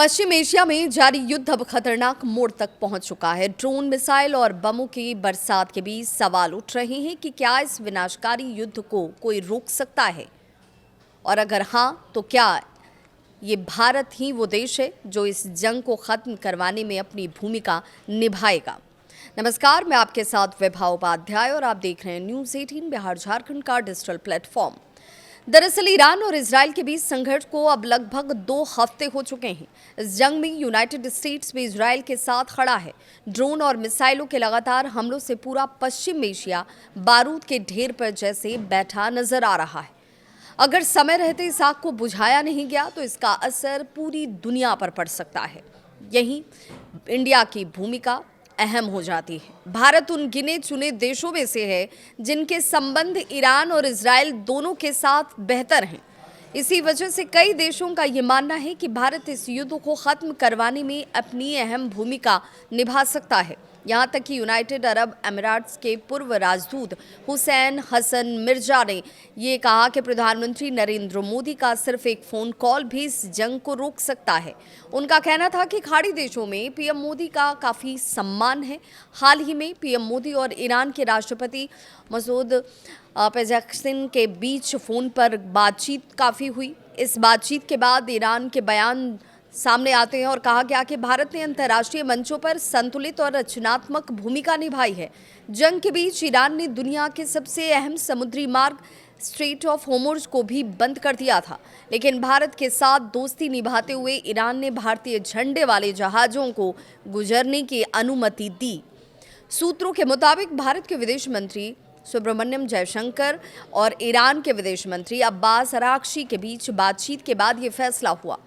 पश्चिम Asia में जारी युद्ध अब खतरनाक मोड़ तक पहुंच चुका है। ड्रोन, मिसाइल और बमों की बरसात के बीच सवाल उठ रहे हैं कि क्या इस विनाशकारी युद्ध को कोई रोक सकता है, और अगर हां, तो क्या ये भारत ही वो देश है जो इस जंग को खत्म करवाने में अपनी भूमिका निभाएगा। नमस्कार, मैं आपके साथ विभा उपाध्याय और आप देख रहे हैं न्यूज़ 18 बिहार झारखंड का डिजिटल प्लेटफॉर्म। दरअसल ईरान और इजराइल के बीच संघर्ष को अब लगभग 2 हफ्ते हो चुके हैं। इस जंग में यूनाइटेड स्टेट्स भी इजराइल के साथ खड़ा है। ड्रोन और मिसाइलों के लगातार हमलों से पूरा पश्चिम एशिया बारूद के ढेर पर जैसे बैठा नजर आ रहा है। अगर समय रहते इस आग को बुझाया नहीं गया तो इसका असर पूरी दुनिया पर पड़ सकता है। यहीं इंडिया की भूमिका अहम हो जाती है। भारत उन गिने चुने देशों में से है जिनके संबंध ईरान और इजराइल दोनों के साथ बेहतर हैं। इसी वजह से कई देशों का ये मानना है कि भारत इस युद्ध को खत्म करवाने में अपनी अहम भूमिका निभा सकता है। यहाँ तक कि यूनाइटेड अरब अमीरात्स के पूर्व राजदूत हुसैन हसन मिर्जा ने ये कहा कि प्रधानमंत्री नरेंद्र मोदी का सिर्फ एक फ़ोन कॉल भी इस जंग को रोक सकता है। उनका कहना था कि खाड़ी देशों में पीएम मोदी का काफ़ी सम्मान है। हाल ही में पीएम मोदी और ईरान के राष्ट्रपति मसूद पेज़ेश्किन के बीच फ़ोन पर बातचीत काफ़ी हुई। इस बातचीत के बाद ईरान के बयान सामने आते हैं और कहा गया कि भारत ने अंतर्राष्ट्रीय मंचों पर संतुलित और रचनात्मक भूमिका निभाई है। जंग के बीच ईरान ने दुनिया के सबसे अहम समुद्री मार्ग स्ट्रेट ऑफ होर्मुज़ को भी बंद कर दिया था, लेकिन भारत के साथ दोस्ती निभाते हुए ईरान ने भारतीय झंडे वाले जहाज़ों को गुजरने की अनुमति दी। सूत्रों के मुताबिक भारत के विदेश मंत्री सुब्रमण्यम जयशंकर और ईरान के विदेश मंत्री अब्बास अराक्ची के बीच बातचीत के बाद ये फैसला हुआ।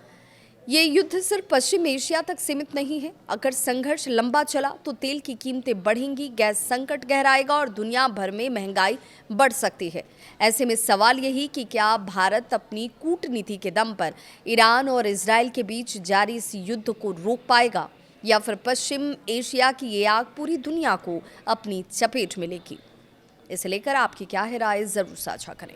ये युद्ध सिर्फ पश्चिम एशिया तक सीमित नहीं है। अगर संघर्ष लंबा चला तो तेल की कीमतें बढ़ेंगी, गैस संकट गहराएगा और दुनिया भर में महंगाई बढ़ सकती है। ऐसे में सवाल यही कि क्या भारत अपनी कूटनीति के दम पर ईरान और इजराइल के बीच जारी इस युद्ध को रोक पाएगा, या फिर पश्चिम एशिया की ये आग पूरी दुनिया को अपनी चपेट में लेगी। इसे लेकर आपकी क्या है राय, जरूर साझा करें।